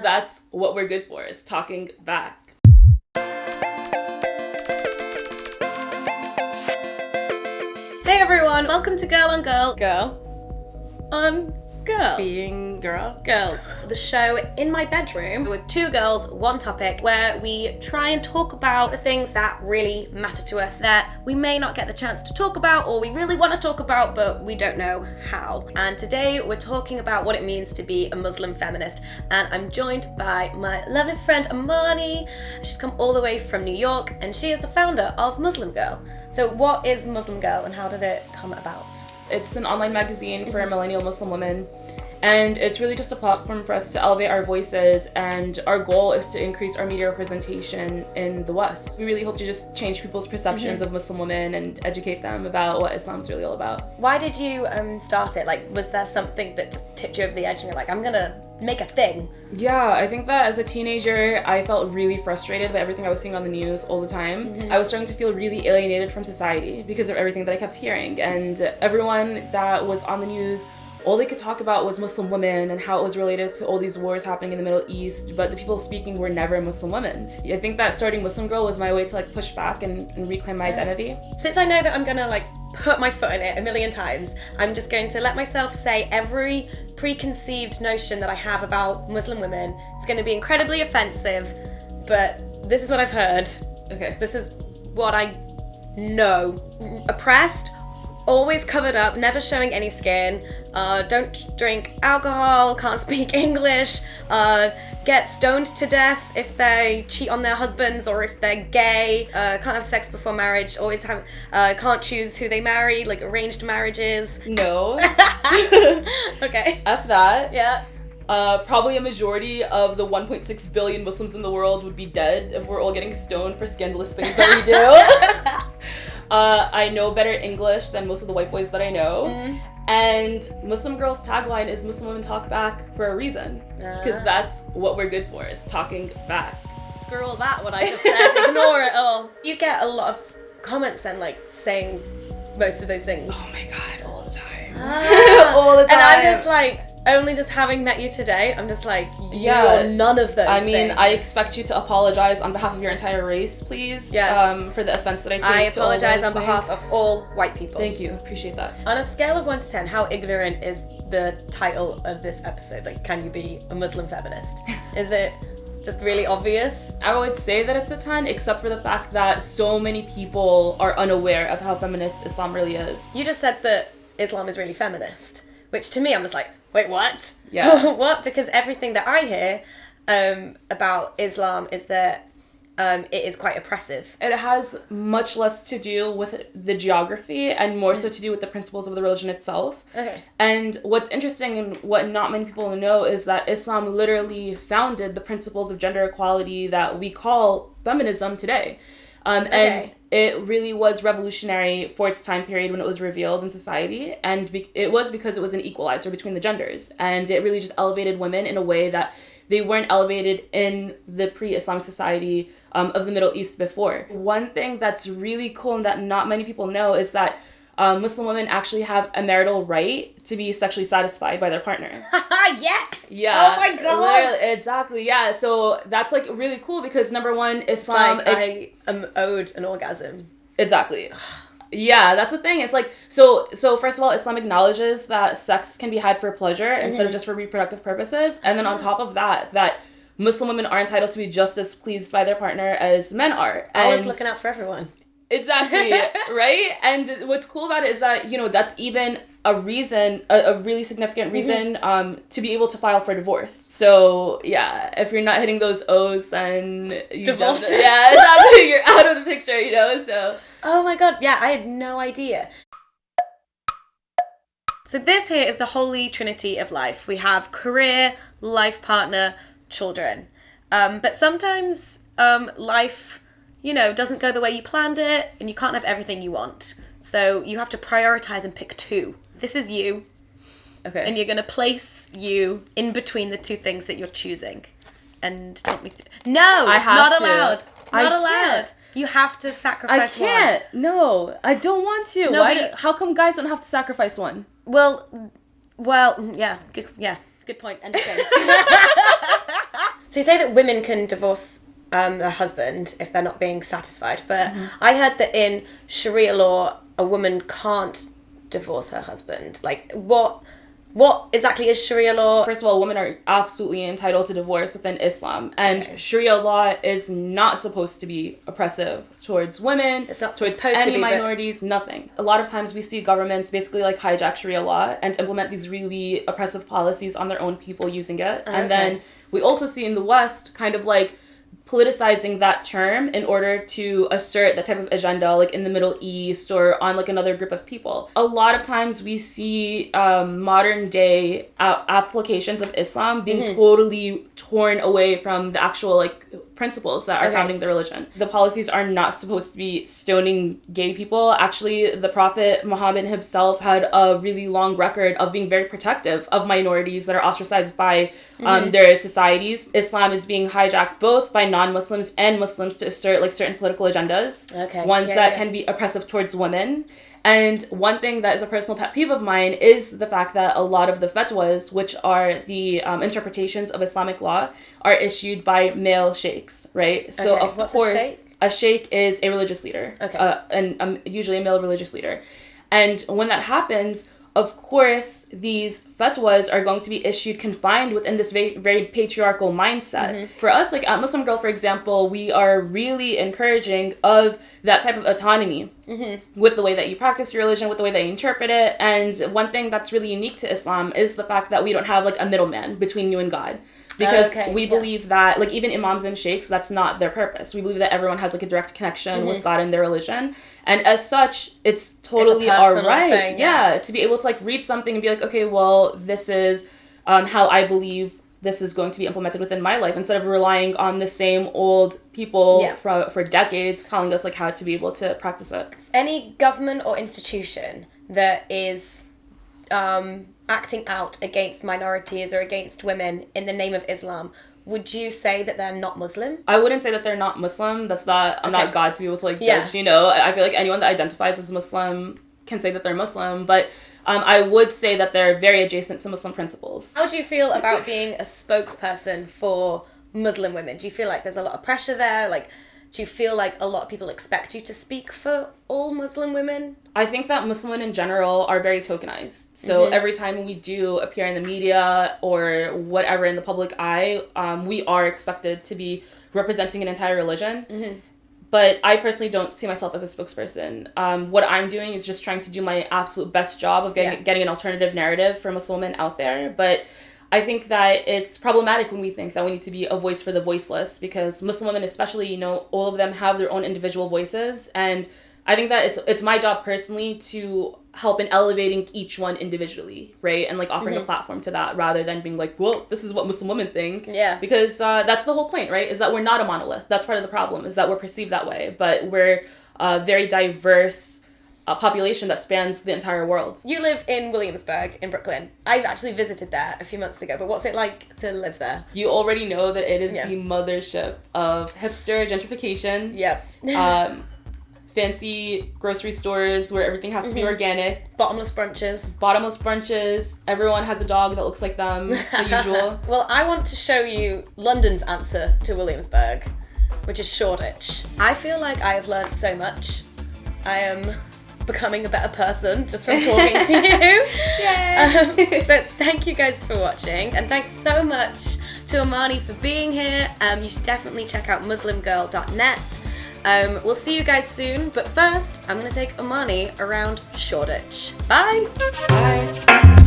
that's what we're good for, is talking back. Hey everyone, welcome to Girl on Girl. Girl on Girl. Being girl. Girls. The show in my bedroom with two girls, one topic, where we try and talk about the things that really matter to us that we may not get the chance to talk about or we really want to talk about but we don't know how. And today we're talking about what it means to be a Muslim feminist, and I'm joined by my lovely friend Amani. She's come all the way from New York and she is the founder of MuslimGirl. So what is MuslimGirl and how did it come about? It's an online magazine for millennial Muslim women, and it's really just a platform for us to elevate our voices, and our goal is to increase our media representation in the West. We really hope to just change people's perceptions of Muslim women and educate them about what Islam's really all about. Why did you start it? Like, was there something that just tipped you over the edge and you're like, I'm gonna make a thing? Yeah, I think that as a teenager, I felt really frustrated by everything I was seeing on the news all the time. I was starting to feel really alienated from society because of everything that I kept hearing. And everyone that was on the news, all they could talk about was Muslim women and how it was related to all these wars happening in the Middle East, but the people speaking were never Muslim women. I think that starting MuslimGirl was my way to push back and reclaim my identity. Since I know that I'm gonna put my foot in it a million times, I'm just going to let myself say every preconceived notion that I have about Muslim women. It's going to be incredibly offensive, but this is what I've heard. Okay. This is what I know. Oppressed, always covered up, never showing any skin, don't drink alcohol, can't speak English, get stoned to death if they cheat on their husbands or if they're gay, can't have sex before marriage, can't choose who they marry, arranged marriages. No. Okay. F that. Yeah. Probably a majority of the 1.6 billion Muslims in the world would be dead if we're all getting stoned for scandalous things that we do. I know better English than most of the white boys that I know. And MuslimGirl's tagline is Muslim women talk back for a reason. Because that's what we're good for, is talking back. Screw all that, what I just said. Ignore it all. You get a lot of comments then, saying most of those things. Oh my god, all the time. All the time. And I'm just only just having met you today, I'm just you're none of those things. I expect you to apologize on behalf of your entire race, please. Yes. For the offense that I take. I apologize on behalf of all white people. Thank you, appreciate that. On a scale of 1 to 10, how ignorant is the title of this episode? Can you be a Muslim feminist? Is it just really obvious? I would say that it's a 10, except for the fact that so many people are unaware of how feminist Islam really is. You just said that Islam is really feminist, which to me I'm just wait, what? Yeah. What? Because everything that I hear about Islam is that it is quite oppressive. It has much less to do with the geography and more so to do with the principles of the religion itself. Okay. And what's interesting and what not many people know is that Islam literally founded the principles of gender equality that we call feminism today. And it really was revolutionary for its time period when it was revealed in society. And it was because it was an equalizer between the genders. And it really just elevated women in a way that they weren't elevated in the pre-Islamic society of the Middle East before. One thing that's really cool and that not many people know is that Muslim women actually have a marital right to be sexually satisfied by their partner. Yes! Yeah. Oh my god! Literally, exactly, yeah. So that's really cool because number one, Islam... I am owed an orgasm. Exactly. Yeah, that's the thing. It's so first of all, Islam acknowledges that sex can be had for pleasure instead of just for reproductive purposes. And then on top of that Muslim women are entitled to be just as pleased by their partner as men are. Always looking out for everyone. Exactly, right? And what's cool about it is that, that's even a reason, a really significant reason to be able to file for divorce. So, yeah, if you're not hitting those O's, then... Divorce? Yeah, exactly. You're out of the picture, so... Oh my god, yeah, I had no idea. So this here is the holy trinity of life. We have career, life partner, children. But sometimes life... doesn't go the way you planned it, and you can't have everything you want. So you have to prioritize and pick two. This is you. Okay. And you're going to place you in between the two things that you're choosing. And tell me... No! I have not to. allowed. Not I allowed. can't. You have to sacrifice one. I can't. No, I don't want to. No, Why? How come guys don't have to sacrifice one? Well, yeah, good point. End of thing. So you say that women can divorce their husband if they're not being satisfied, but I heard that in Sharia law, a woman can't divorce her husband. Like, what exactly is Sharia law? First of all, women are absolutely entitled to divorce within Islam, and Sharia law is not supposed to be oppressive towards women, It's not towards supposed any to be, minorities, nothing. A lot of times we see governments basically like hijack Sharia law and implement these really oppressive policies on their own people using it. And then we also see in the West kind of like politicizing that term in order to assert that type of agenda, like in the Middle East or on like another group of people. A lot of times we see modern day applications of Islam being totally torn away from the actual like principles that are founding the religion. The policies are not supposed to be stoning gay people. Actually, the Prophet Muhammad himself had a really long record of being very protective of minorities that are ostracized by their societies. Islam is being hijacked both by non-Muslims and Muslims to assert like certain political agendas. Ones that can be oppressive towards women. And one thing that is a personal pet peeve of mine is the fact that a lot of the fatwas, which are the interpretations of Islamic law, are issued by male sheikhs, right? So of What's course, a sheikh? A sheikh is a religious leader, and usually a male religious leader. And when that happens, of course, these fatwas are going to be issued confined within this very, very patriarchal mindset. For us, like at MuslimGirl, for example, we are really encouraging of that type of autonomy with the way that you practice your religion, with the way that you interpret it. And one thing that's really unique to Islam is the fact that we don't have like a middleman between you and God. Because we believe that, like, even imams and sheikhs, that's not their purpose. We believe that everyone has, like, a direct connection with God and their religion. And as such, it's totally all right. To be able to, like, read something and be like, okay, well, this is how I believe this is going to be implemented within my life, instead of relying on the same old people for decades telling us, like, how to be able to practice it. Any government or institution that is acting out against minorities or against women in the name of Islam, would you say that they're not Muslim? I wouldn't say that they're not Muslim. That's not, I'm not God to be able to like judge, you know. I feel like anyone that identifies as Muslim can say that they're Muslim, but I would say that they're very adjacent to Muslim principles. How do you feel about being a spokesperson for Muslim women? Do you feel like there's a lot of pressure there? Like, do you feel like a lot of people expect you to speak for all Muslim women? I think that Muslim women in general are very tokenized. So every time we do appear in the media or whatever in the public eye, we are expected to be representing an entire religion. But I personally don't see myself as a spokesperson. What I'm doing is just trying to do my absolute best job of getting an alternative narrative for Muslim women out there. But I think that it's problematic when we think that we need to be a voice for the voiceless, because Muslim women especially, you know, all of them have their own individual voices. And I think that it's my job personally to help in elevating each one individually, right? And like offering a platform to that, rather than being like, well, this is what Muslim women think. Because that's the whole point, right? Is that we're not a monolith. That's part of the problem, is that we're perceived that way. But we're a very diverse population that spans the entire world. You live in Williamsburg in Brooklyn. I've actually visited there a few months ago, but what's it like to live there? You already know that it is the mothership of hipster gentrification. Fancy grocery stores where everything has to be organic. Bottomless brunches. Everyone has a dog that looks like them, the usual. Well, I want to show you London's answer to Williamsburg, which is Shoreditch. I feel like I have learned so much. I am becoming a better person just from talking to you. Yay! But thank you guys for watching, and thanks so much to Amani for being here. You should definitely check out MuslimGirl.net. We'll see you guys soon, but first I'm going to take Amani around Shoreditch. Bye! Bye!